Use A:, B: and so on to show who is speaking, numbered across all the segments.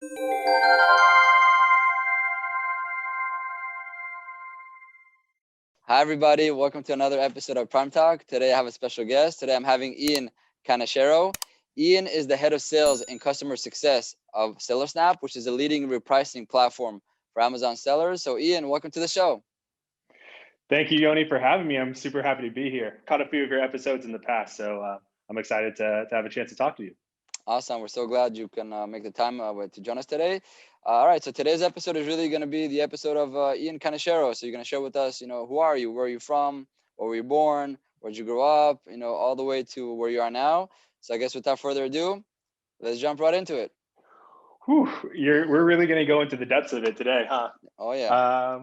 A: Hi, everybody. Welcome to another episode of Prime Talk. Today, I have a special guest. Today, I'm having Ian Canachero. Ian is the head of sales and customer success of Seller Snap, which is a leading repricing platform for Amazon sellers. So, Ian, welcome to the show.
B: Thank you, Yoni, for having me. I'm super happy to be here. Caught a few of your episodes in the past, so I'm excited to have a chance to talk to you.
A: Awesome. We're so glad you can make the time to join us today. All right. So today's episode is really going to be the episode of Ian Canachero. So you're going to share with us, who are you? Where are you from? Where were you born? Where'd you grow up? All the way to where you are now. So I guess without further ado, let's jump right into it.
B: Whew, we're really going to go into the depths of it today, huh?
A: Oh, yeah.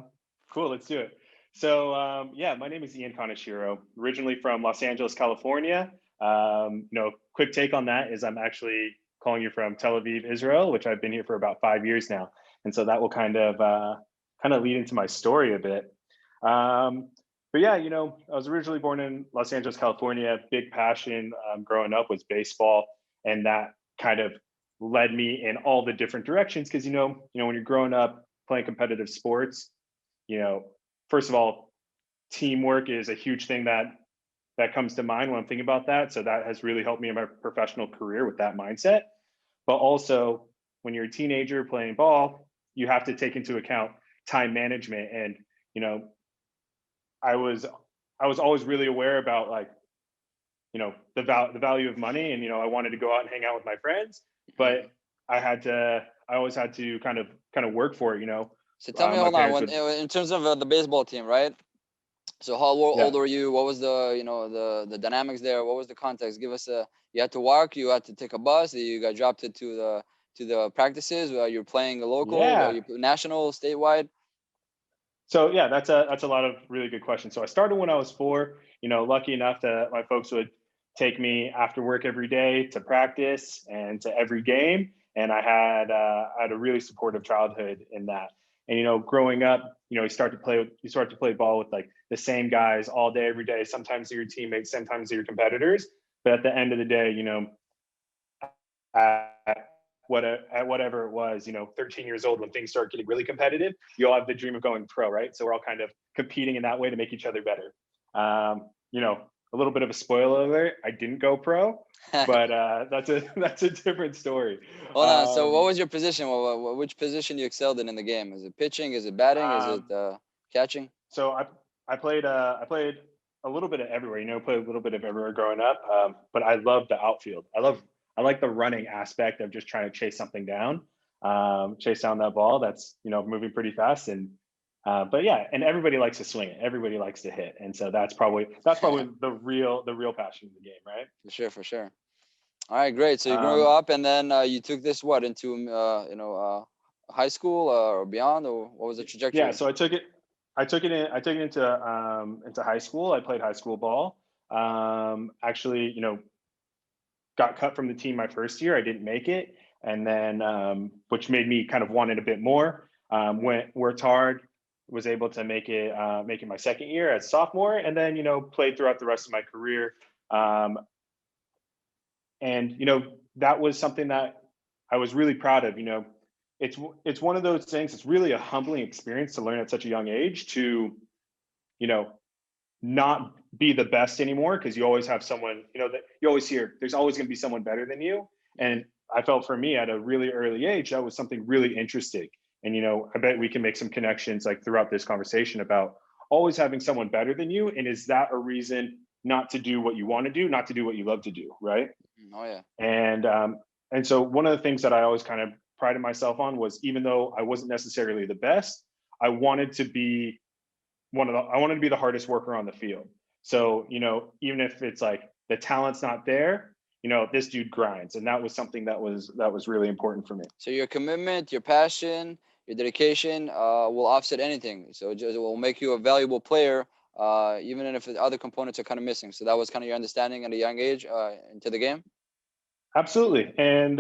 B: Cool. Let's do it. So, my name is Ian Canachero, originally from Los Angeles, California. Quick take on that is I'm actually calling you from Tel Aviv, Israel, which I've been here for about 5 years now. And so that will kind of lead into my story a bit. But yeah, I was originally born in Los Angeles, California. Big passion growing up was baseball. And that kind of led me in all the different directions. Cause when you're growing up playing competitive sports, first of all, teamwork is a huge thing that comes to mind when I'm thinking about that. So that has really helped me in my professional career with that mindset. But also when you're a teenager playing ball, you have to take into account time management. And, I was always really aware about the value of money. And, I wanted to go out and hang out with my friends, but I always had to kind of work for it,
A: So tell me, hold on, in terms of the baseball team, right? So how old were you? What was the dynamics there? What was the context? Give us you had to walk, you had to take a bus, you got dropped to the practices, you're playing a local, national, statewide?
B: So yeah, that's a lot of really good questions. So I started when I was 4, lucky enough that my folks would take me after work every day to practice and to every game. And I had a really supportive childhood in that. And growing up, you start to play ball with like the same guys all day, every day. Sometimes they're your teammates, sometimes they're your competitors. But at the end of the day, at whatever it was, 13 years old, when things start getting really competitive, you all have the dream of going pro, right? So we're all kind of competing in that way to make each other better. A little bit of a spoiler alert, I didn't go pro, but that's a different story.
A: Hold on. So what was your position? Which position you excelled in the game? Is it pitching? Is it batting? Is it catching?
B: So I played a little bit of everywhere. Played a little bit of everywhere growing up. But I love the outfield. I like the running aspect of just trying to chase something down, chase down that ball that's moving pretty fast. And but yeah, and everybody likes to swing it. Everybody likes to hit, and so that's probably the real passion of the game, right?
A: For sure. All right, great. So you grew up, and then you took this into high school or beyond, or what was the trajectory?
B: Yeah, so I took it into high school. I played high school ball. Actually, got cut from the team my first year. I didn't make it, and then which made me kind of want it a bit more. Worked hard, was able to make it my second year as sophomore, and then played throughout the rest of my career. And that was something that I was really proud of. It's one of those things. It's really a humbling experience to learn at such a young age to not be the best anymore, because you always have someone that you always hear there's always going to be someone better than you. And I felt for me at a really early age that was something really interesting. And I bet we can make some connections like throughout this conversation about always having someone better than you. And is that a reason not to do what you want to do, not to do what you love to do, right?
A: Oh yeah.
B: And so one of the things that I always kind of prided myself on was, even though I wasn't necessarily the best, I wanted to be the hardest worker on the field. So even if it's like the talent's not there, this dude grinds. And that was something that was really important for me.
A: So your commitment, your passion, your dedication will offset anything. So it will make you a valuable player, even if the other components are kind of missing. So that was kind of your understanding at a young age into the game?
B: Absolutely. And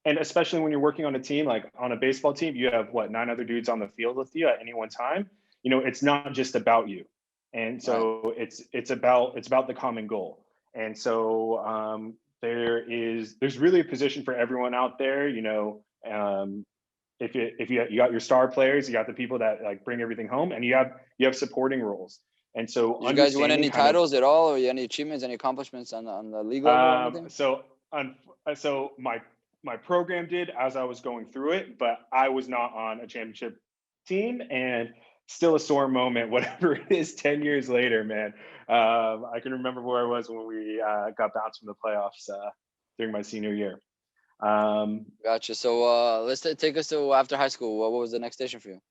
B: especially when you're working on a team, like on a baseball team, you have 9 other dudes on the field with you at any one time. It's not just about you. And so it's about the common goal. And so there's really a position for everyone out there, You got your star players, you got the people that like bring everything home, and you have supporting roles. And so
A: Did you guys win
B: understanding
A: any
B: kind of
A: titles at all, or any achievements, any accomplishments on the league level or anything?
B: so my program did as I was going through it, but I was not on a championship team, and still a sore moment, whatever it is, 10 years later, man. I can remember where I was when we got bounced from the playoffs during my senior year.
A: Gotcha. So let's take us to after high school. What was the next station for you?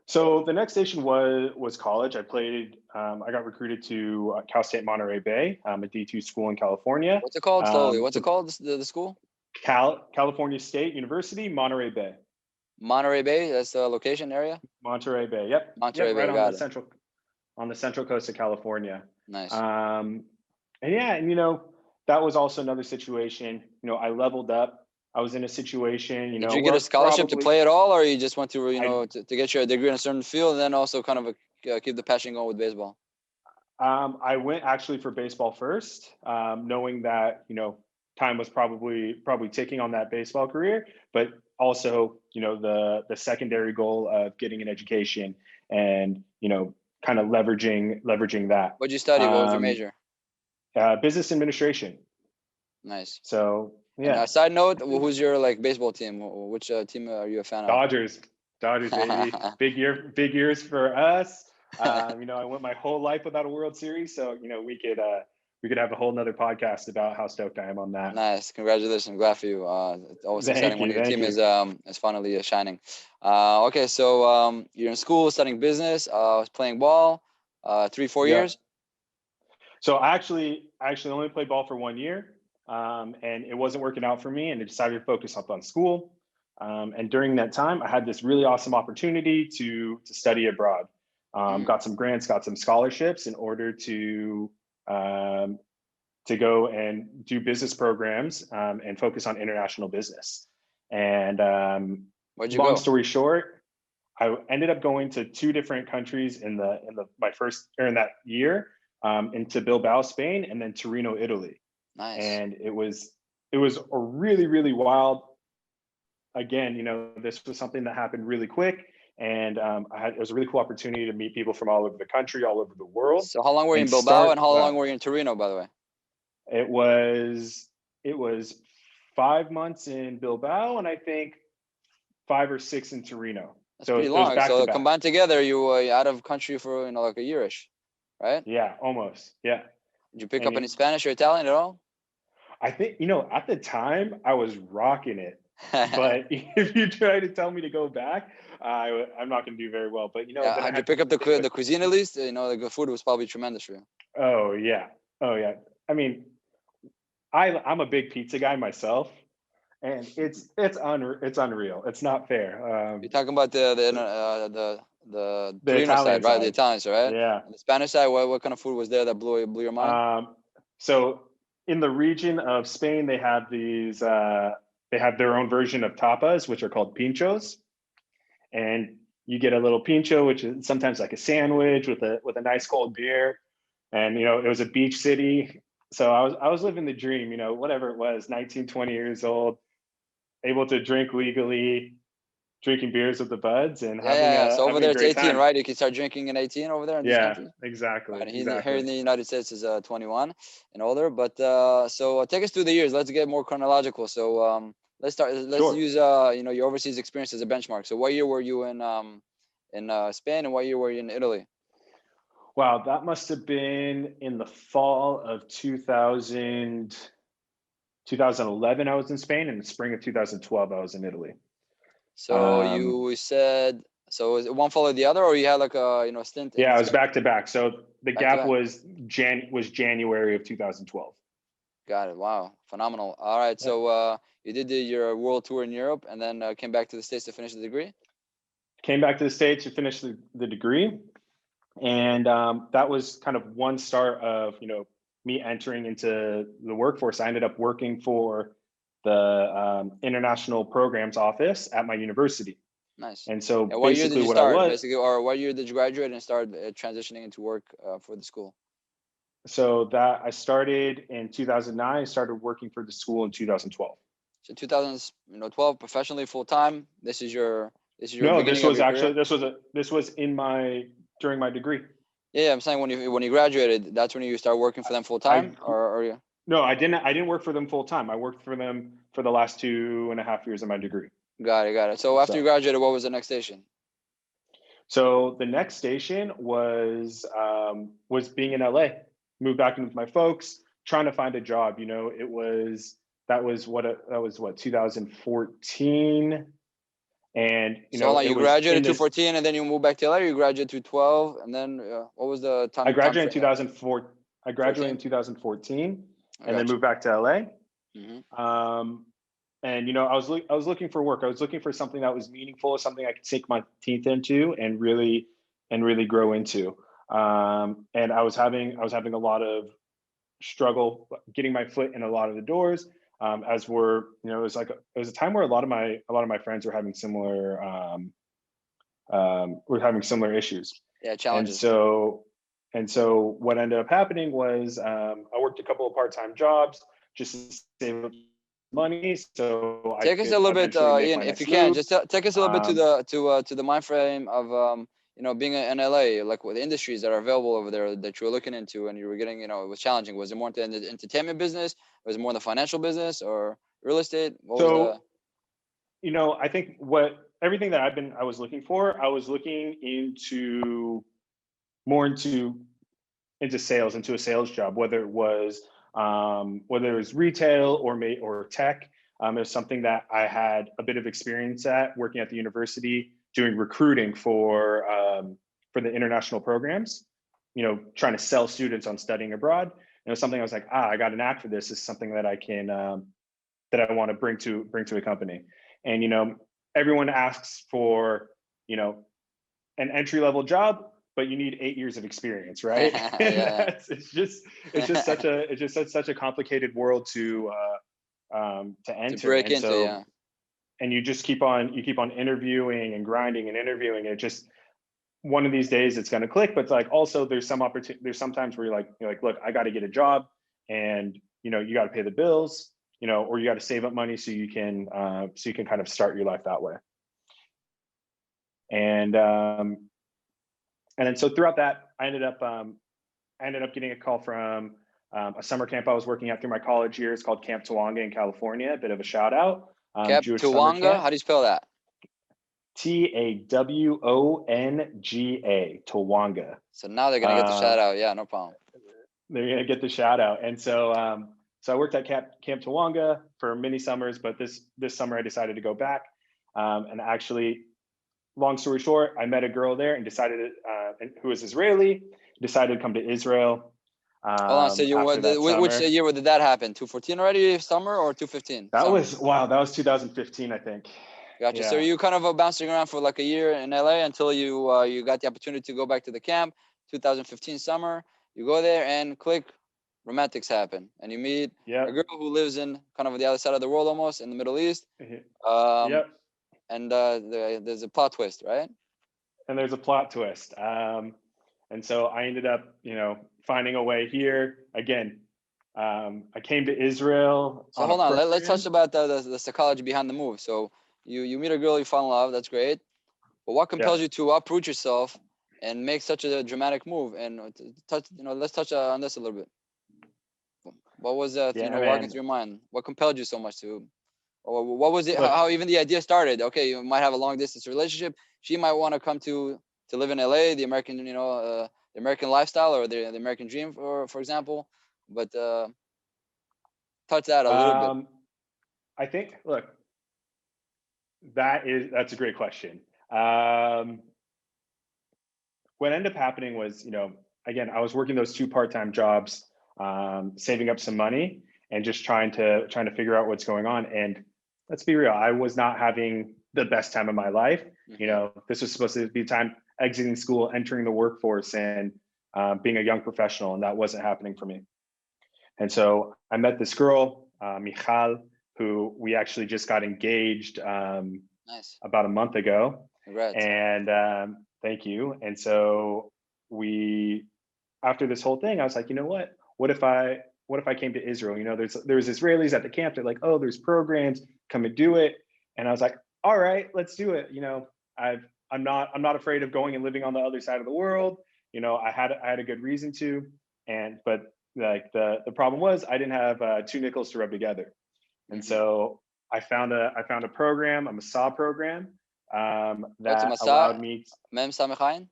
B: So the next station was college. I played. I got recruited to Cal State Monterey Bay, a D2 school in California.
A: What's it called? Slowly. What's it called? The school?
B: California State University, Monterey Bay.
A: Monterey Bay. That's the location area.
B: Monterey Bay. Yep.
A: Monterey Bay.
B: Right
A: Got it.
B: On the central coast of California.
A: Nice.
B: And yeah, and that was also another situation. I leveled up. I was in a situation,
A: Did you get a scholarship to play at all, or you just went to, to get your degree in a certain field, and then also kind of keep the passion going with baseball?
B: I went actually for baseball first, knowing that time was probably ticking on that baseball career, but also the secondary goal of getting an education and kind of leveraging that.
A: What'd you study? What was your major?
B: Business administration.
A: Nice.
B: So yeah.
A: And a side note, who's your baseball team? Which team are you a fan of?
B: Dodgers, baby. Big years for us. I went my whole life without a World Series, so we could have a whole nother podcast about how stoked I am on that.
A: Nice, congratulations! I'm glad for you. It's always exciting when your team is finally shining. Okay, so you're in school studying business, playing ball, 3-4 years.
B: So I actually only played ball for 1 year. And it wasn't working out for me, and I decided to focus up on school. And during that time, I had this really awesome opportunity to study abroad. Got some grants, got some scholarships in order to go and do business programs and focus on international business. And
A: where'd you
B: long
A: go?
B: Story short, I ended up going to 2 different countries in that year, into Bilbao, Spain, and then Torino, Italy.
A: Nice.
B: And it was a really, really wild. Again, this was something that happened really quick, and it was a really cool opportunity to meet people from all over the country, all over the world.
A: So how long were you in Bilbao, and how long were you in Torino, by the way?
B: It was 5 months in Bilbao, and I think 5 or 6 in Torino.
A: That's pretty long. So combined together, you were out of country for like a yearish, right?
B: Yeah, almost. Yeah.
A: Did you pick up any Spanish or Italian at all?
B: I think, at the time I was rocking it, but if you try to tell me to go back, I'm not going to do very well. But
A: how'd you pick up the cuisine at least? The food was probably tremendous for you.
B: Oh yeah. I mean, I'm a big pizza guy myself, and it's unreal. It's not fair.
A: You're talking about the Torino side, right? The Italian side, right?
B: Yeah.
A: And the Spanish side, what kind of food was there that blew your mind?
B: So in the region of Spain, they have these. They have their own version of tapas, which are called pinchos, and you get a little pincho, which is sometimes like a sandwich with a nice cold beer. And it was a beach city, so I was living the dream. Whatever it was, 19, 20 years old, able to drink legally, drinking beers with the buds, and
A: so over there it's 18,
B: time.
A: right? You can start drinking at 18 over there in these countries.
B: Exactly.
A: Right.
B: Exactly.
A: Here in the United States is 21 and older. But so take us through the years. Let's get more chronological. So let's use your overseas experience as a benchmark. So what year were you in Spain, and what year were you in Italy?
B: Wow, that must have been in the fall of 2011. I was in Spain, and in the spring of 2012 I was in Italy.
A: So you said, so is it one followed the other, or you had like a stint?
B: Yeah, it was back to back. So the gap was January of 2012.
A: Got it. Wow, phenomenal. All right, so you did your world tour in Europe, and then came back to the States to finish the degree.
B: Came back to the States to finish the degree, and that was kind of one start of me entering into the workforce. I ended up working for the international programs office at my university.
A: Nice.
B: And so
A: what year did you start? Or what year did you graduate and start transitioning into work for the school?
B: So that I started in 2009. I started working for the school in 2012.
A: So 2012 professionally full time. This is your
B: No,
A: beginning of your career.
B: this was during my degree.
A: Yeah, I'm saying when you graduated, that's when you start working for them full
B: I
A: time, or you?
B: No, I didn't work for them full time. I worked for them for the last 2.5 years of my degree.
A: Got it. So after you graduated, what was the next station?
B: So the next station was being in LA. Moved back in with my folks, trying to find a job. You know, that was what 2014, and
A: So hold on, you graduated 2014, and then you moved back to LA. Or you graduated 2012, and then what was the time?
B: I graduated in 2004. I graduated in 2014, and then moved back to LA. And you know, I was looking for work. I was looking for something that was meaningful, something I could sink my teeth into and really grow into. And I was having a lot of struggle getting my foot in a lot of the doors. As we're, you know, it was a time where a lot of my friends were having similar issues.
A: Yeah, challenges.
B: And so what ended up happening was I worked a couple of part-time jobs just to save up money. So
A: take us a little bit, Ian, if you can, just take us a little bit to the mind frame of you know, being in LA, like what the industries that are available over there that you were looking into and you were getting, you know, it was challenging. Was it more into the entertainment business? Was it more in the financial business or real estate? What was the?
B: You know, I think everything that I was looking for, I was looking into more into sales, into a sales job, whether it was retail or tech. It was something that I had a bit of experience at, working at the university, doing recruiting for the international programs, you know, trying to sell students on studying abroad. And it was something I was like, I got a knack for this. This is something that I can that I want to bring to a company. And you know, everyone asks for, you know, an entry-level job, but you need 8 years of experience, right? It's just such a complicated world to enter,
A: to break into. Yeah.
B: And you just keep on interviewing and grinding and interviewing. It just, one of these days it's going to click. But like, also there's sometimes where you're like, look, I got to get a job, and you know, you got to pay the bills, you know, or you got to save up money so you can kind of start your life that way. And then so throughout that, I ended up getting a call from a summer camp I was working at through my college years called Camp Tawonga in California. A bit of a shout out.
A: Camp Tawonga? How do you spell that?
B: Tawonga. Tawonga.
A: So now they're gonna get the shout out. Yeah, no problem.
B: They're gonna get the shout out. And so so I worked at Camp Tawonga for many summers, but this summer I decided to go back. And actually, long story short, I met a girl there and decided who was Israeli, decided to come to Israel.
A: Hold on, so which year did that happen? 2014 already, summer, or 2015?
B: That was 2015, I think.
A: Gotcha. Yeah. So you kind of bouncing around for like a year in LA until you got the opportunity to go back to the camp. 2015 summer, you go there and click, romantics happen, and you meet a girl who lives in kind of the other side of the world, almost in the Middle East. And there's a plot twist, right?
B: And there's a plot twist. And so I ended up, you know, finding a way here again. I came to Israel.
A: So hold on, let's touch about the psychology behind the move. So you meet a girl, you fall in love, that's great. But what compels you to uproot yourself and make such a dramatic move? And let's touch on this a little bit. What was walking through your mind? What compelled you so much to? Or what was it? How even the idea started? Okay, you might have a long distance relationship. She might want to come to live in LA, the American, the American lifestyle or the American dream, for example. But touch that a little bit.
B: I think, look, that's a great question. What ended up happening was, you know, again, I was working those 2 part-time jobs, saving up some money and just trying to figure out what's going on. And let's be real, I was not having the best time of my life. You know, this was supposed to be time exiting school, entering the workforce, and being a young professional, and that wasn't happening for me. And so I met this girl, Michal, who we actually just got engaged about a month ago.
A: Congrats.
B: And thank you. And so after this whole thing, I was like, you know what? What if I what if I came to Israel? You know, there's Israelis at the camp. They're like, oh, there's programs, come and do it. And I was like, all right, let's do it. You know, I'm not afraid of going and living on the other side of the world. You know, I had a good reason to, but like the problem was I didn't have 2 nickels to rub together. And so I found a program, a Masa program,
A: What's a
B: that
A: Masa?
B: allowed me
A: Mem Samechain?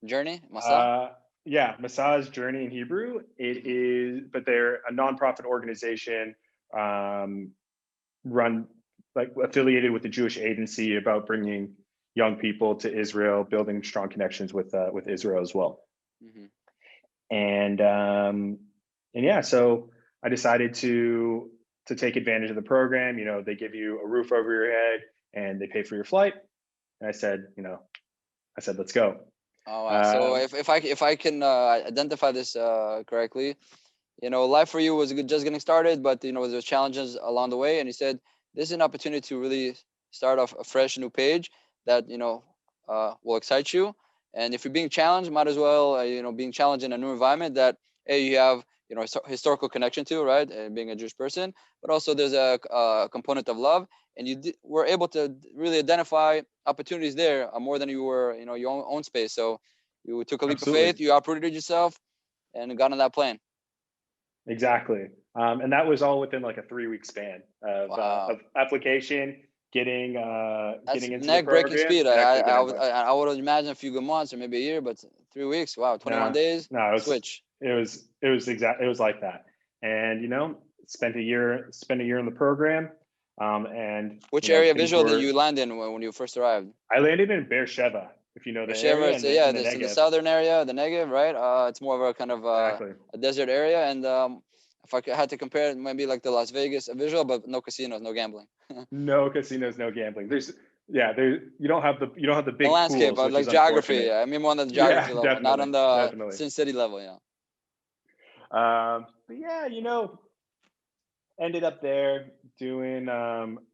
A: Journey? Masa?
B: yeah, Massage Journey in Hebrew. It is, but they're a nonprofit organization, run, like, affiliated with the Jewish Agency, about bringing young people to Israel, building strong connections with Israel as well. And yeah, so I decided to take advantage of the program. You know, they give you a roof over your head and they pay for your flight. And I said, let's go.
A: Oh wow! So if I can identify this correctly, you know, life for you was just getting started, but you know there's challenges along the way, and you said this is an opportunity to really start off a fresh new page that you know will excite you. And if you're being challenged, might as well you know being challenged in a new environment that you have you know historical connection to, right? Being a Jewish person, but also there's a component of love, and you were able to really identify opportunities there more than you were you know your own space. So you took a leap of faith, you uprooted yourself, and got on that plane.
B: Exactly. And that was all within like a 3-week span of application, getting into the
A: neck-breaking
B: program.
A: speed. I would imagine a few good months or maybe a year, but 3 weeks, wow, 21 days,
B: no,
A: switch.
B: It was like that. And, you know, spent a year in the program. And
A: which area of Israel did you land in when you first arrived?
B: I landed in Beersheba, if you know the
A: Beersheba,
B: area.
A: so yeah, this in the southern area, the Negev, right? It's more of a kind of a desert area, and if I had to compare it, maybe like the Las Vegas of Israel, but no casinos, no gambling.
B: No casinos, no gambling. You don't have the big
A: the landscape,
B: pools,
A: like geography. I mean, more on the geography level, not on the Sin City level. Yeah.
B: But yeah, you know, ended up there doing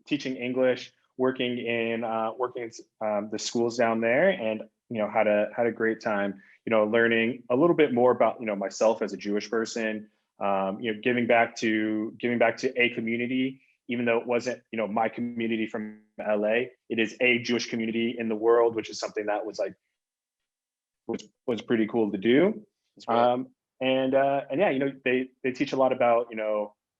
B: teaching English, working in the schools down there, and you know had a great time. You know, learning a little bit more about myself as a Jewish person. You know, giving back to a community, even though it wasn't my community from LA. It is a Jewish community in the world, which is something that was was pretty cool to do. And yeah, you know, they teach a lot about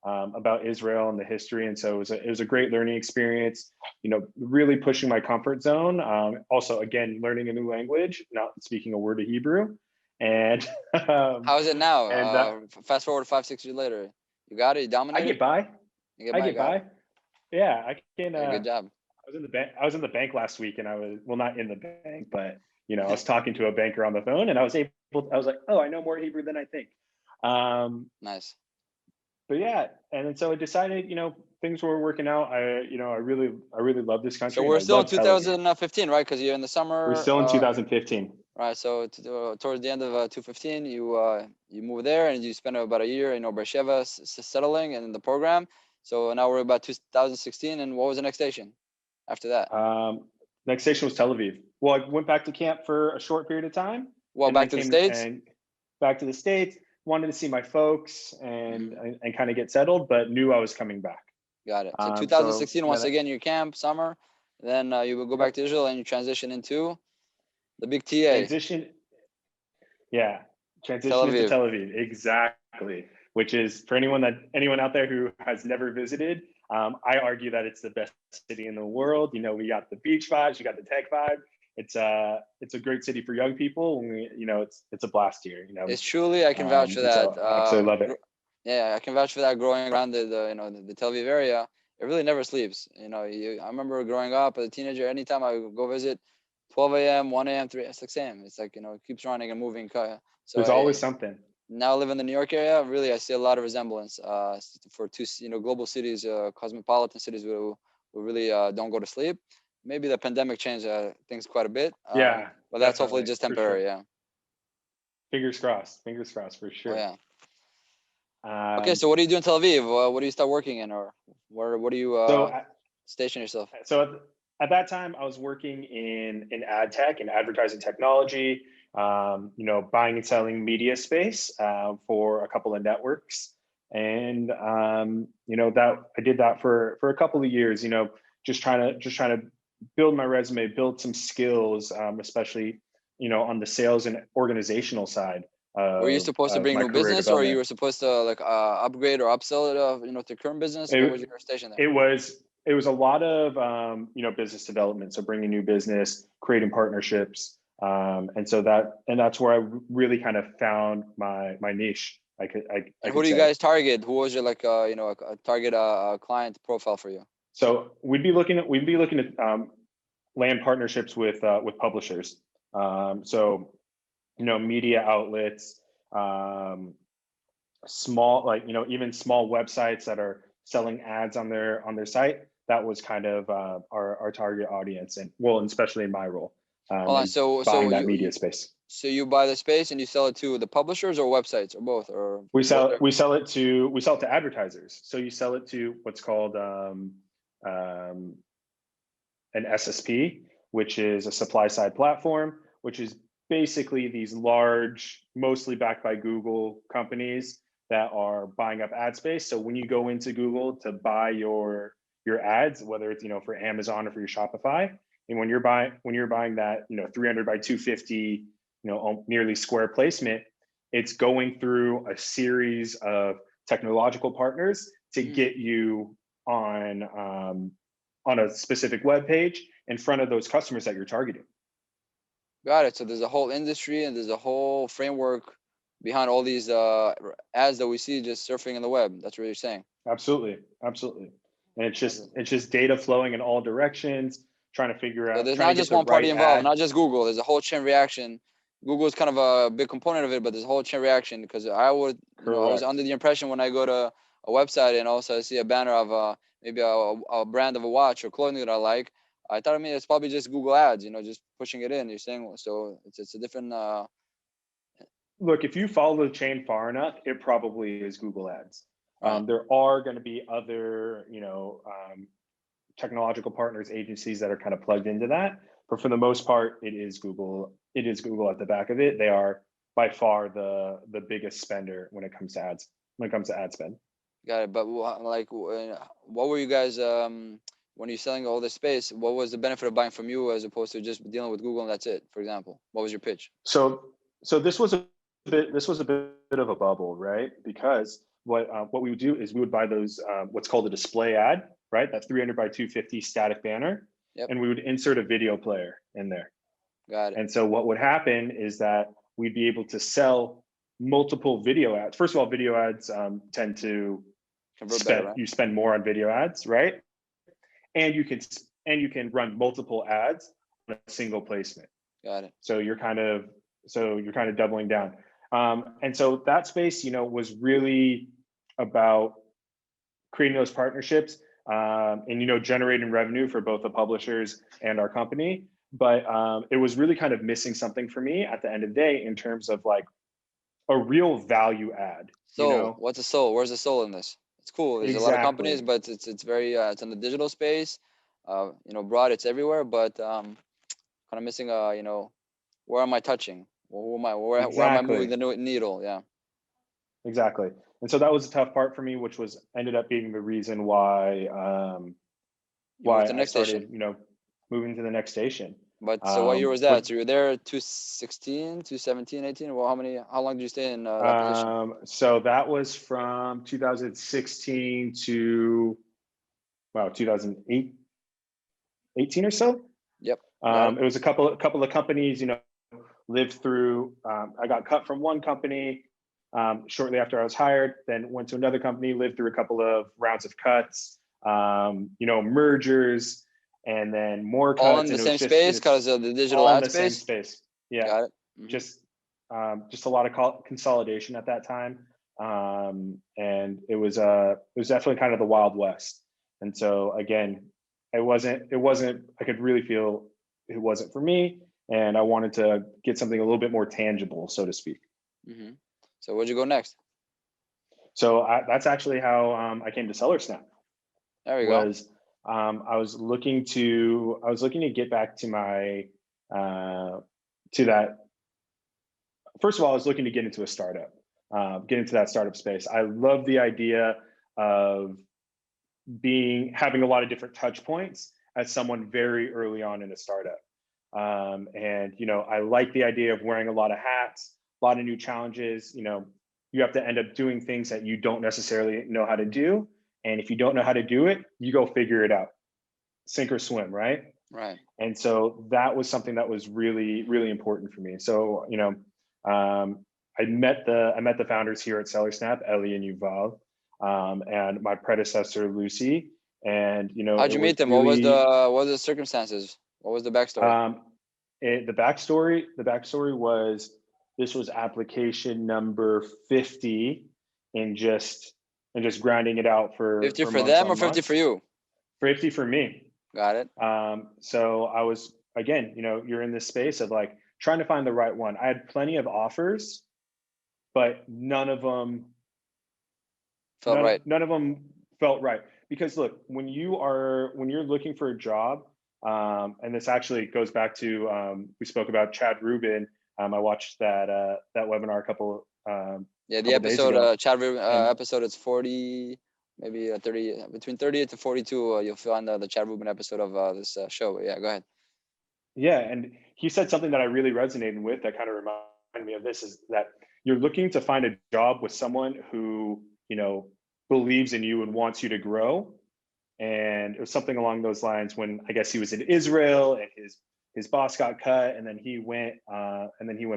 B: about Israel and the history, and so it was a great learning experience. You know, really pushing my comfort zone. Also, again, learning a new language, not speaking a word of Hebrew. And
A: how is it now? And fast forward 5-6 years later, you got it. You dominated.
B: I get by. I get by. Yeah, I can.
A: Good job.
B: I was in the bank last week, and I was not in the bank, but I was talking to a banker on the phone, and I was like, oh, I know more Hebrew than I think.
A: Nice.
B: But yeah, and then so I decided, things were working out. I really love this country.
A: So we're still in 2015, right? Because you're in the summer.
B: We're still in 2015.
A: Right. So towards the end of 2015, you moved there and you spent about a year in Beersheba settling and in the program. So now we're about 2016. And what was the next station after that?
B: Next station was Tel Aviv. Well, I went back to camp for a short period of time.
A: Well, back to the States?
B: And back to the States. Wanted to see my folks and kind of get settled, but knew I was coming back.
A: Got it. So 2016, once again, your camp, summer. Then you will go back to Israel and you transition into the big TA.
B: Transition into Tel Aviv. Exactly. Which is, for anyone out there who has never visited, I argue that it's the best city in the world. You know, we got the beach vibes, you got the tech vibe. It's a great city for young people. It's a blast here.
A: It's truly, I can vouch for that.
B: So I absolutely love it.
A: Yeah, I can vouch for that. Growing around the Tel Aviv area, it really never sleeps. I remember growing up as a teenager. Anytime I would go visit, 12 a.m., 1 a.m., 6 a.m. It's like it keeps running and moving. So
B: there's always something.
A: Now I live in the New York area. Really, I see a lot of resemblance for two global cities, cosmopolitan cities who really don't go to sleep. Maybe the pandemic changed things quite a bit. But that's hopefully just temporary.
B: Sure. Yeah. Fingers crossed for sure.
A: Oh, yeah. Okay, so what do you do in Tel Aviv? What do you start working in, or what do you station yourself?
B: So at that time, I was working in ad tech and advertising technology. Buying and selling media space for a couple of networks. And that I did that for a couple of years, just trying to build my resume, build some skills, especially on the sales and organizational side
A: Were you supposed to
B: of
A: bring
B: my
A: new
B: career
A: business, or you
B: development.
A: were supposed to like upgrade or upsell it, to current business? What was
B: It,
A: your station there?
B: it was a lot of business development, so bringing new business, creating partnerships, and that's where I really kind of found my niche. I
A: And who
B: could
A: do you
B: say.
A: guys target? Who was your like a target client profile for you?
B: So we'd be looking at land partnerships with publishers. So media outlets, small, like even small websites that are selling ads on their site. That was kind of our target audience, and well, and especially in my role,
A: Hold on.
B: is
A: So
B: buying that media space.
A: so you buy the space and you sell it to the publishers or websites or both or
B: We
A: both?
B: sell it to advertisers. So you sell it to what's called um, an SSP, which is a supply side platform, which is basically these large, mostly backed by Google companies that are buying up ad space. So when you go into Google to buy your ads, whether it's for Amazon or for your Shopify, and when you're buying that 300 by 250 nearly square placement, it's going through a series of technological partners to get you on a specific web page in front of those customers that you're targeting.
A: Got it. So there's a whole industry and there's a whole framework behind all these ads that we see just surfing in the web. That's what you're saying.
B: Absolutely. And it's just data flowing in all directions, trying to figure
A: So
B: out,
A: there's
B: trying to
A: not
B: get
A: just
B: the
A: one party
B: right
A: involved,
B: ad.
A: not just Google. There's a whole chain reaction. Google is kind of a big component of it, but there's a whole chain reaction because I was under the impression when I go to a website and also I see a banner of maybe a brand of a watch or clothing that I like. I thought, it's probably just Google ads, just pushing it in. You're saying, so it's a different.
B: Look, if you follow the chain far enough, it probably is Google ads.
A: Right.
B: There are going to be other, technological partners, agencies that are kind of plugged into that. But for the most part, it is Google. It is Google at the back of it. They are by far the biggest spender when it comes to ads, when it comes to ad spend.
A: Got it. But like, what were you guys when you're selling all this space? What was the benefit of buying from you as opposed to just dealing with Google and that's it? For example, what was your pitch?
B: So this was a bit of a bubble, right? Because what we would do is we would buy those what's called a display ad, right? That 300 by 250 static banner,
A: Yep.
B: and we would insert a video player in there.
A: Got it.
B: And so what would happen is that we'd be able to sell multiple video ads. First of all, video ads tend to
A: Convert better, right?
B: you spend more on video ads, right? And you can run multiple ads on a single placement.
A: Got it.
B: So you're kind of doubling down. And so that space, was really about creating those partnerships, and generating revenue for both the publishers and our company. But it was really kind of missing something for me at the end of the day in terms of like a real value add.
A: So what's a soul? Where's the soul in this? It's cool. There's a lot of companies,
B: Exactly.
A: but it's very it's in the digital space. Broad, it's everywhere, but kind of missing where am I touching? Who am I? Where am I moving
B: Exactly.
A: the needle? Yeah.
B: Exactly. And so that was a tough part for me, which was ended up being the reason why
A: You moved to the
B: I
A: next station.
B: started, moving to the next station.
A: But so what year was
B: But
A: that? So you were there 2016, 2017, 18? Well, how long did you stay in that position?
B: so that was from 2016 to 2008, 18 or so.
A: Yep. Got it.
B: It was a couple of companies, lived through. I got cut from one company shortly after I was hired, then went to another company, lived through a couple of rounds of cuts, mergers, and then more
A: All in
B: cuts.
A: the
B: And
A: same space
B: it's
A: because of the digital
B: all in
A: ad
B: the same
A: space.
B: space. Yeah,
A: Got it.
B: just a lot of consolidation at that time, and it was definitely kind of the Wild West. And so again, it wasn't. I could really feel it wasn't for me, and I wanted to get something a little bit more tangible, so to speak.
A: Mm-hmm. So where'd you go next?
B: So that's actually how I came to Seller Snap.
A: There we go.
B: I was looking to get back to my to that. First of all, I was looking to get into a startup. get into that startup space. I love the idea of having a lot of different touch points as someone very early on in a startup. And, I like the idea of wearing a lot of hats, a lot of new challenges. You have to end up doing things that you don't necessarily know how to do. And if you don't know how to do it, you go figure it out, sink or swim, right?
A: Right.
B: And so that was something that was really, really important for me. So, I met the founders here at Seller Snap, Ellie and Yuval, and my predecessor, Lucy. And,
A: How'd
B: it
A: you
B: was
A: meet them?
B: really,
A: What was the circumstances? What was the backstory?
B: the backstory was, this was application number 50, and just grinding it out
A: 50
B: for
A: for
B: months
A: them or
B: on
A: 50 for
B: months.
A: you?
B: 50 for me.
A: Got it.
B: So I was, again, you're in this space of like trying to find the right one. I had plenty of offers, but none of them
A: Felt right.
B: none of them felt right. Because look, when you're looking for a job, and this actually goes back to, we spoke about Chad Rubin. I watched that webinar a couple
A: Yeah, the
B: days
A: episode,
B: ago.
A: Chad
B: And
A: episode, it's 40, maybe 30, between 38 to 42. You'll find the Chad Rubin episode of this show. But yeah, go ahead.
B: yeah, and he said something that I really resonated with, that kind of reminded me of this, is that you're looking to find a job with someone who, believes in you and wants you to grow. And it was something along those lines when I guess he was in Israel and his boss got cut, and then he went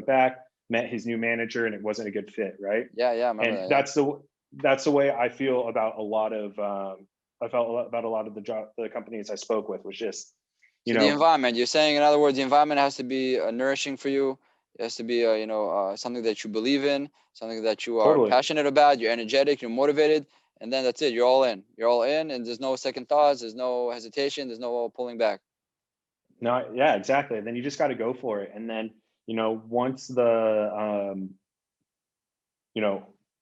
B: back, met his new manager, and it wasn't a good fit, right?
A: Yeah, I remember
B: And
A: that. Yeah.
B: that's the way I feel about a lot of the companies I spoke with, was just,
A: So the environment, you're saying, in other words, the environment has to be nourishing for you. It has to be, something that you believe in, something that you are
B: totally.
A: passionate about. You're energetic, you're motivated, and then that's it. You're all in. You're all in, and there's no second thoughts. There's no hesitation. There's no pulling back.
B: No, yeah, exactly. Then you just got to go for it. And then, once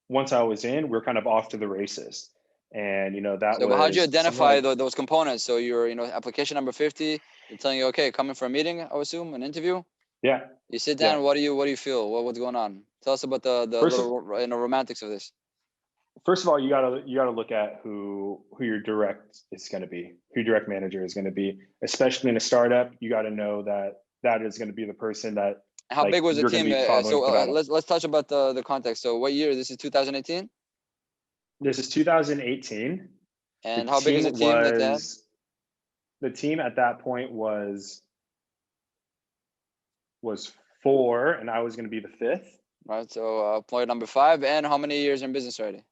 B: once I was in, we're kind of off to the races. And, that
A: So, but how'd you
B: was something
A: identify
B: like,
A: those components? So you're, application number 50. You're telling you, okay, coming for a meeting, I would assume, an interview.
B: yeah,
A: You sit
B: yeah.
A: down. What do you feel? What's going on? Tell us about the
B: First,
A: little romantics of this.
B: first of all, you gotta look at who your direct is going to be, who your direct manager is going to be, especially in a startup. You got to know that is going to be the person that,
A: How
B: like,
A: big was the
B: you're going to
A: team?
B: be following the battle.
A: Let's touch about the context. So what year? This is 2018.
B: This is 2018.
A: And how big is the team that they had?
B: The team at that point was 4, and I was going to be the 5th.
A: Right. So employee number 5. And how many years in business already?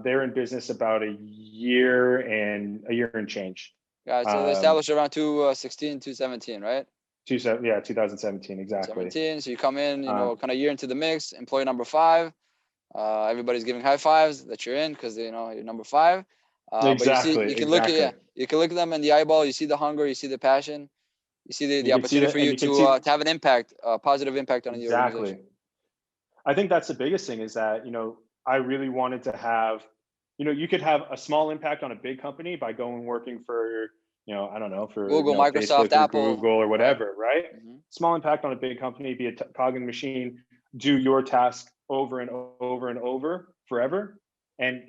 B: They're in business about a year and change.
A: Guys, so they established around 2016, 2017, right?
B: 2017, exactly.
A: 17. So you come in, kind of year into the mix. Employee number 5. Everybody's giving high fives that you're in because you're number 5. But you see, you can look at you can look at them in the eyeball. You see the hunger, you see the passion, you see the opportunity for you to have an impact, a positive impact on the organization.
B: I think that's the biggest thing, is that I really wanted to have, you could have a small impact on a big company by going working for, I don't know, for
A: Google, Microsoft,
B: Facebook,
A: Apple,
B: Google, or whatever, right?
A: Mm-hmm.
B: Small impact on a big company, be a cog in the machine, do your task over and over and over forever, and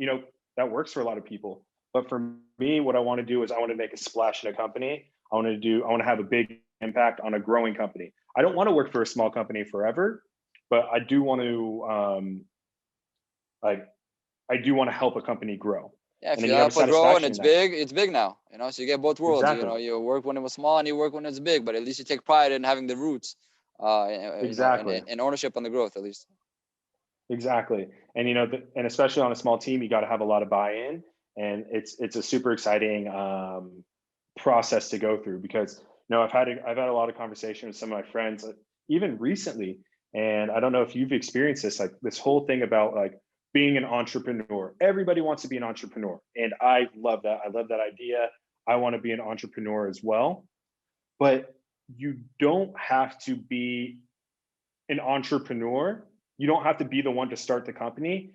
B: that works for a lot of people. But for me, what I want to do is I want to make a splash in a company. I want to have a big impact on a growing company. I don't want to work for a small company forever, but I do want to I do want to help a company grow.
A: Yeah, if you help it grow and it's big now. So you get both worlds.
B: Exactly.
A: You work when it was small and you work when it's big, but at least you take pride in having the roots,
B: exactly,
A: and ownership on the growth, at least.
B: Exactly. And and especially on a small team, you got to have a lot of buy-in, and it's a super exciting process to go through, because I've had a lot of conversation with some of my friends, even recently, and I don't know if you've experienced this, like this whole thing about like being an entrepreneur. Everybody wants to be an entrepreneur, and I love that. I love that idea. I want to be an entrepreneur as well, but you don't have to be an entrepreneur. You don't have to be the one to start the company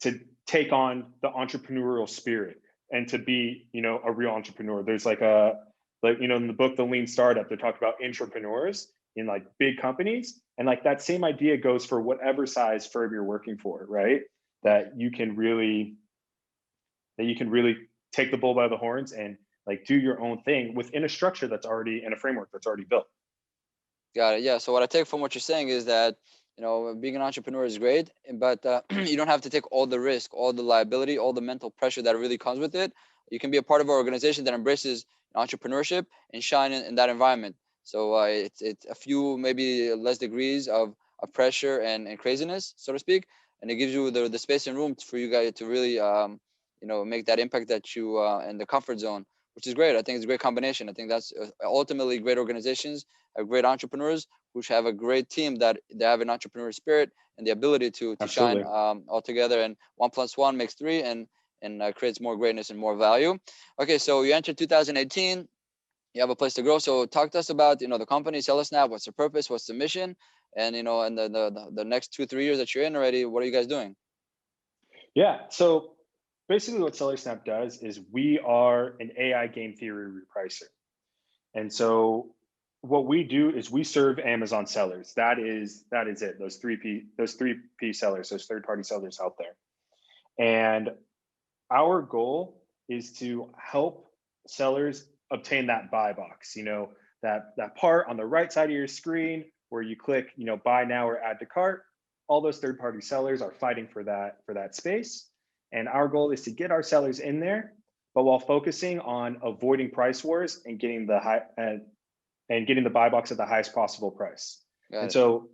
B: to take on the entrepreneurial spirit and to be, a real entrepreneur. There's in the book, The Lean Startup, they talk about entrepreneurs, in like big companies. And like that same idea goes for whatever size firm you're working for, right? That you can really take the bull by the horns and like do your own thing within a structure that's already in a framework that's already built.
A: Got it. Yeah. So what I take from what you're saying is that, being an entrepreneur is great, but you don't have to take all the risk, all the liability, all the mental pressure that really comes with it. You can be a part of an organization that embraces entrepreneurship and shine in that environment. So it's a few maybe less degrees of pressure and craziness, so to speak, and it gives you the space and room for you guys to really make that impact that you in the comfort zone, which is great. I think it's a great combination. I think that's ultimately great organizations have great entrepreneurs who have a great team that they have an entrepreneurial spirit and the ability to shine
B: Absolutely.
A: all together. And 1 + 1 makes 3, and creates more greatness and more value. Okay, so you entered 2018. You have a place to grow. So talk to us about the company Seller Snap. What's the purpose? What's the mission? And and the next 2-3 years that you're in already, what are you guys doing?
B: Yeah. So basically what Seller Snap does is we are an AI game theory repricer. And so what we do is we serve Amazon sellers. That is it. Those 3P sellers, those third party sellers out there. And our goal is to help sellers obtain that buy box, that part on the right side of your screen where you click, buy now or add to cart. All those third party sellers are fighting for that space. And our goal is to get our sellers in there, but while focusing on avoiding price wars and getting the buy box at the highest possible price.
A: Got
B: And
A: it.
B: so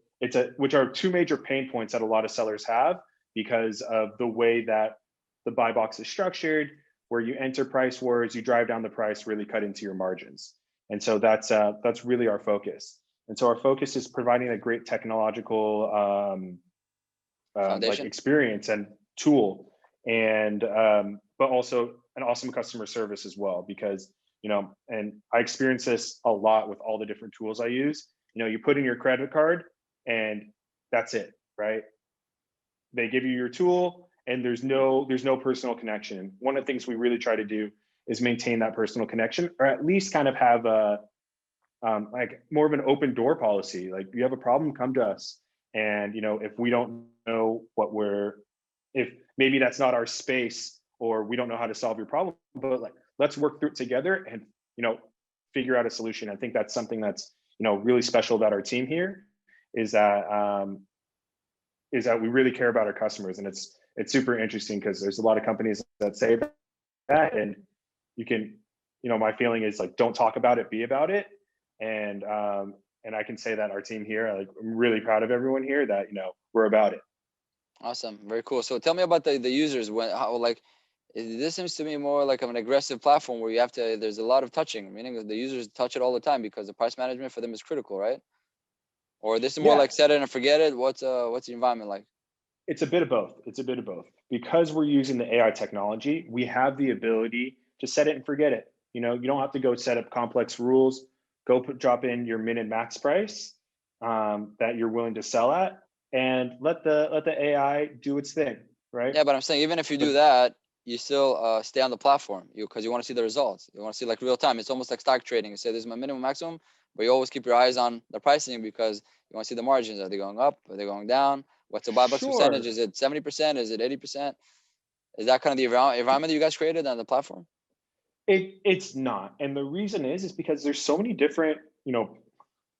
B: which are two major pain points that a lot of sellers have because of the way that the buy box is structured, where you enter price wars, you drive down the price, really cut into your margins. And so that's really our focus. And so our focus is providing a great technological like
A: Foundation.
B: experience and tool, and but also an awesome customer service as well. Because and I experience this a lot with all the different tools I use. You put in your credit card, and that's it, right? They give you your tool, and there's no personal connection. One of the things we really try to do is maintain that personal connection, or at least kind of have a like more of an open door policy. Like, you have a problem, come to us. And if we don't know if maybe that's not our space, or we don't know how to solve your problem, but like, let's work through it together and figure out a solution. I think that's something that's really special about our team here, is that we really care about our customers. And it's super interesting because there's a lot of companies that say that, and you can, my feeling is like, don't talk about it, be about it. And I can say that our team here, like, I'm really proud of everyone here that we're about it.
A: Awesome. Very cool. So tell me about the users. This seems to me more like an aggressive platform where there's a lot of touching, meaning the users touch it all the time because the price management for them is critical, right? Or this is more
B: Yeah,
A: like set it and forget it. What's the environment like?
B: it's a bit of both. Because we're using the AI technology, we have the ability to set it and forget it. You don't have to go set up complex rules. Drop in your min and max price that you're willing to sell at, and let the AI do its thing, right?
A: Yeah, but I'm saying even if you
B: But
A: do that, you still stay on the platform because you want to see the results. You want to see like real time. It's almost like stock trading. You say this is my minimum maximum, but you always keep your eyes on the pricing because you want to see the margins. Are they going up? Are they going down? What's the buy box percentage?
B: sure,
A: Is it 70%? Is it 80%? Is that kind of the environment that you guys created on the platform?
B: it's not. And the reason is because there's so many different,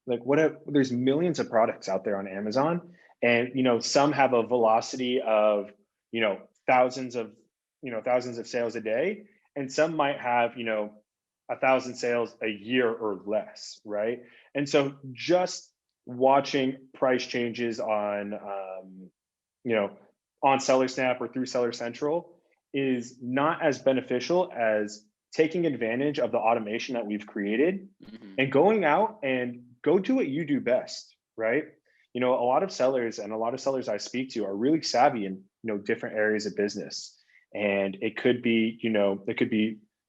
B: like, there's millions of products out there on Amazon, and some have a velocity of you know thousands of thousands of sales a day, and some might have 1,000 sales a year or less, right? And so just watching price changes you know on Seller Snap or through Seller Central is not as beneficial as taking advantage of the automation that we've created
A: Hmm.
B: and going out and go do what you do best, right? A lot of sellers I speak to are really savvy in different areas of business, and it could be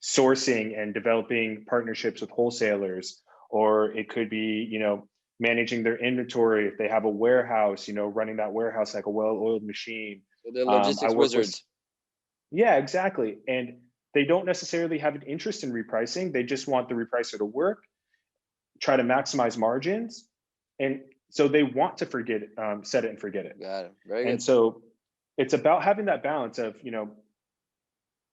B: sourcing and developing partnerships with wholesalers, or it could be managing their inventory if they have a warehouse, running that warehouse like a well-oiled machine.
A: So they're
B: I
A: logistics
B: work with
A: wizards.
B: Yeah, exactly. And they don't necessarily have an interest in repricing. They just want the repricer to work, try to maximize margins. And so they want to set it and forget it.
A: Got it. Very
B: And
A: good.
B: so it's about having that balance of,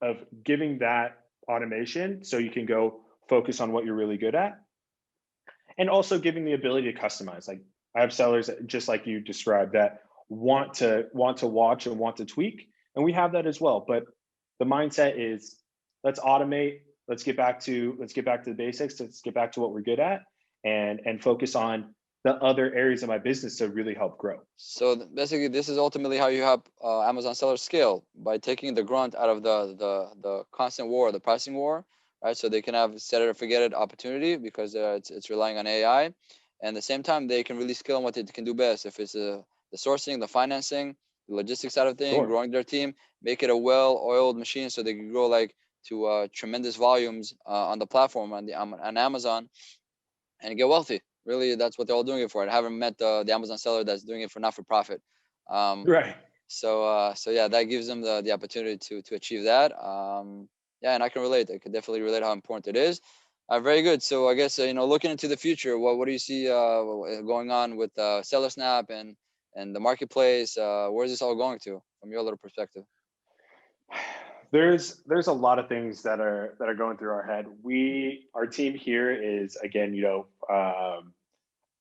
B: of giving that automation so you can go focus on what you're really good at, and also giving the ability to customize. Like, I have sellers just like you described that want to watch and want to tweak, and we have that as well. But the mindset is, let's automate, let's get back to the basics, let's get back to what we're good at, and focus on the other areas of my business to really help grow.
A: So basically, this is ultimately how you help Amazon sellers scale, by taking the grunt out of the constant war, the pricing war, right? So they can have set it or forget it opportunity, because it's relying on AI, and at the same time they can really scale on what they can do best. If it's the sourcing, the financing, the logistics side of things,
B: Sure.
A: growing their team, make it a well-oiled machine so they can grow like to tremendous volumes on the platform on Amazon, and get wealthy. Really, that's what they're all doing it for. I haven't met the Amazon seller that's doing it for not for profit. Um,
B: Right.
A: so yeah, that gives them the opportunity to achieve that. Yeah, and I can relate. I can definitely relate how important it is. Very good. So I guess looking into the future, what do you see going on with Seller Snap and the marketplace? Where's this all going to, from your little perspective?
B: There's a lot of things that are going through our head. Our team here is, again,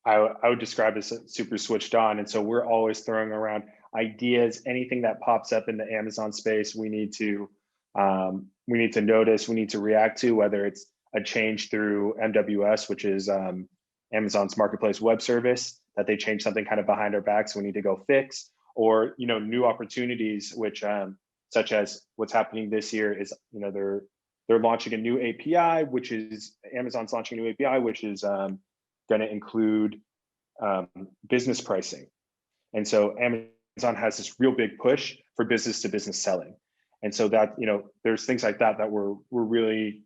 B: I would describe as super switched on, and so we're always throwing around ideas. Anything that pops up in the Amazon space, we need to notice, we need to react to, whether it's a change through MWS, which is Amazon's marketplace web service, that they change something kind of behind our backs, we need to go fix, or new opportunities, which such as what's happening this year is, they're launching a new API, which is Amazon's launching a new API, which is going to include business pricing. And so Amazon has this real big push for business to business selling. And so that, there's things like that we're really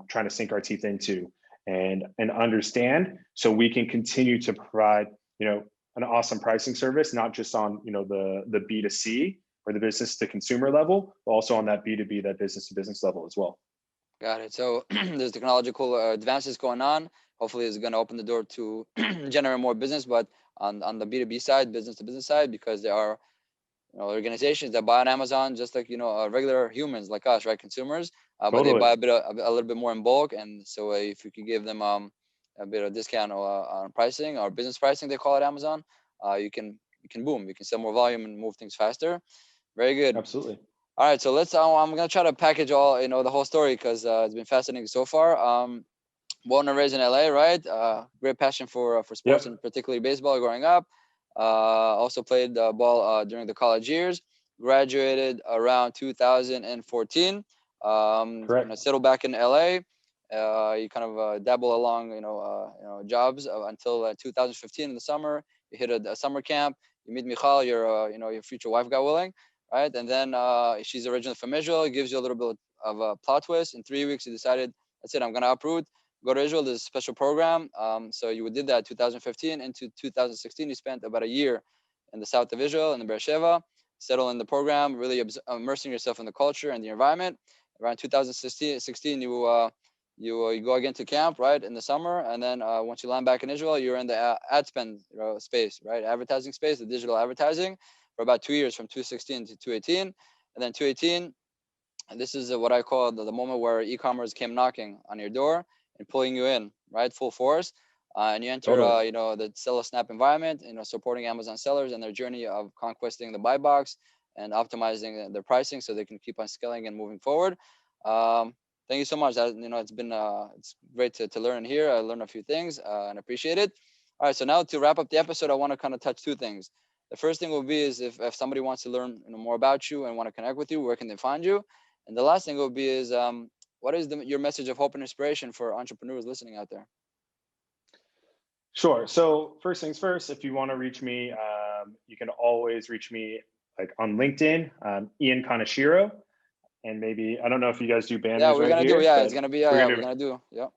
B: trying to sink our teeth into and understand, so we can continue to provide, an awesome pricing service, not just on, the B2C or the business to consumer level, but also on that B2B, that business to business level as well.
A: Got it. So there's technological advances going on. Hopefully, it's going to open the door to generate more business, but on the B2B side, business to business side, because there are organizations that buy on Amazon, just like regular humans like us, right? Consumers, but they
B: Totally.
A: buy a little bit more in bulk, and so if you could give them a bit of discount on pricing, or business pricing, they call it Amazon, you can boom, you can sell more volume and move things faster. Very good.
B: Absolutely.
A: All right, so let's. I'm gonna try to package all the whole story, because it's been fascinating so far. Born and raised in LA, right? Great passion for sports,
B: Yep.
A: and particularly baseball growing up. Also played ball during the college years. Graduated around 2014.
B: Correct.
A: Settled back in LA. You kind of dabble along, jobs until 2015 in the summer. You hit a summer camp. You meet Michal, your future wife, God willing, right? And then she's originally from Israel. It gives you a little bit of a plot twist. In 3 weeks, you decided, that's it, I'm gonna uproot, go to Israel. There's a special program. So you did that 2015 into 2016. You spent about a year in the south of Israel, in the Beersheba, settle in the program, really immersing yourself in the culture and the environment. Around 2016, you go again to camp, right, in the summer, and then once you land back in Israel, you're in the ad spend space, right, advertising space, the digital advertising, for about 2 years, from 2016 to 2018, and then 2018. And this is what I call the moment where e-commerce came knocking on your door and pulling you in, right, full force. And you enter,
B: Totally.
A: the Seller Snap environment, supporting Amazon sellers and their journey of conquesting the buy box and optimizing their pricing so they can keep on scaling and moving forward. Um, Thank you so much. It's been it's great to learn and hear. I learned a few things and appreciate it. All right, so now to wrap up the episode, I want to kind of touch two things. The first thing will be is if somebody wants to learn more about you and want to connect with you, where can they find you? And the last thing will be is what is your message of hope and inspiration for entrepreneurs listening out there?
B: Sure. So first things first, if you want to reach me, you can always reach me like on LinkedIn, Ian Kanashiro, and maybe, I don't know if you guys do
A: Yeah,
B: banners
A: we're
B: right
A: gonna do.
B: here,
A: Yeah, it's
B: but
A: gonna be.
B: we're
A: Yeah,
B: gonna
A: we're
B: do.
A: gonna do. Yeah.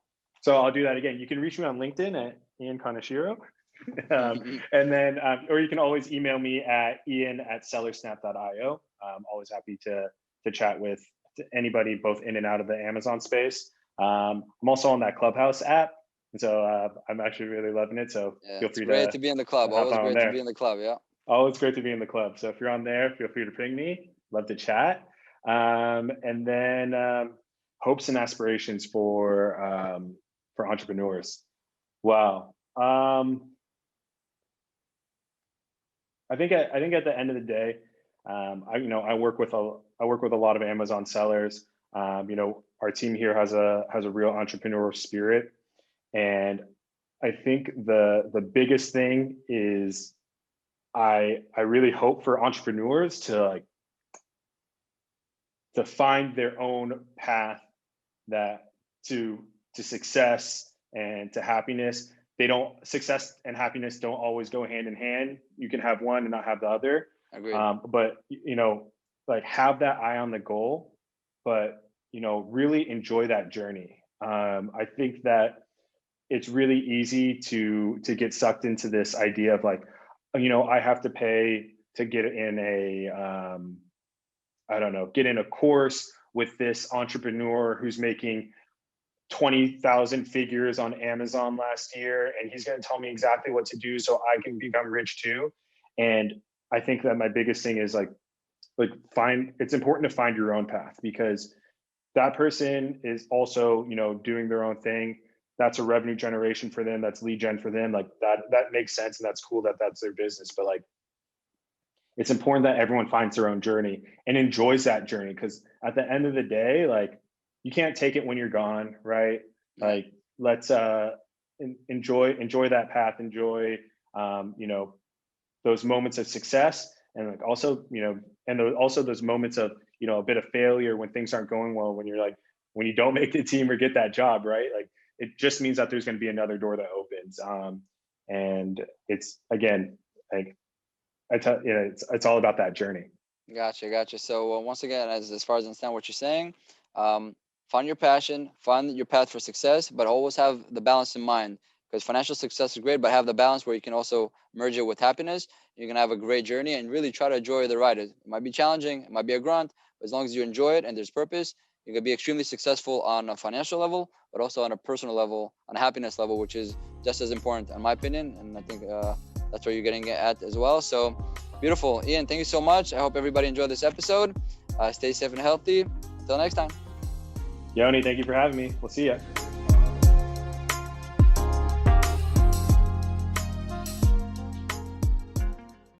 B: So I'll do that again. You can reach me on LinkedIn at Ian Kanashiro, and then or you can always email me at ian@sellersnap.io. I'm always happy to chat with anybody both in and out of the Amazon space. I'm also on that Clubhouse app. And so I'm actually really loving it. So
A: Yeah,
B: feel
A: it's
B: free
A: great
B: to
A: to be in the club.
B: hop
A: Always
B: on
A: great to be
B: there.
A: in the club. Yeah.
B: Oh, it's great to be in the club. So if you're on there, feel free to ping me. Love to chat. And then hopes and aspirations for entrepreneurs. Wow. I think at the end of the day, I work with a lot of Amazon sellers. Our team here has a real entrepreneurial spirit, and I think the biggest thing is I really hope for entrepreneurs to find their own path that to success and to happiness. They don't Success and happiness don't always go hand in hand. You can have one and not have the other.
A: Agreed.
B: But like, have that eye on the goal, but really enjoy that journey. I think that it's really easy to get sucked into this idea of like, I have to pay to get in I don't know, get in a course with this entrepreneur who's making 20,000 figures on Amazon last year, and he's going to tell me exactly what to do so I can become rich too. And I think that my biggest thing is it's important to find your own path, because that person is also, doing their own thing. That's a revenue generation for them. That's lead gen for them. Like that makes sense. And that's cool that that's their business. But like, it's important that everyone finds their own journey and enjoys that journey. Because at the end of the day, like, you can't take it when you're gone, right? Like, let's enjoy that path, enjoy those moments of success, and like also also those moments of a bit of failure when things aren't going well, when you're like, when you don't make the team or get that job, right? Like, it just means that there's going to be another door that opens. And it's, again, like, it's all about that journey.
A: Gotcha. So once again, as far as I understand what you're saying, find your passion, find your path for success, but always have the balance in mind. Because financial success is great, but have the balance where you can also merge it with happiness. You're gonna have a great journey, and really try to enjoy the ride. It might be challenging, it might be a grunt, but as long as you enjoy it and there's purpose, you're gonna be extremely successful on a financial level, but also on a personal level, on a happiness level, which is just as important, in my opinion. And I think that's where you're getting at as well. So beautiful, Ian. Thank you so much. I hope everybody enjoyed this episode. Stay safe and healthy. Until next time.
B: Yoni, thank you for having me. We'll see ya.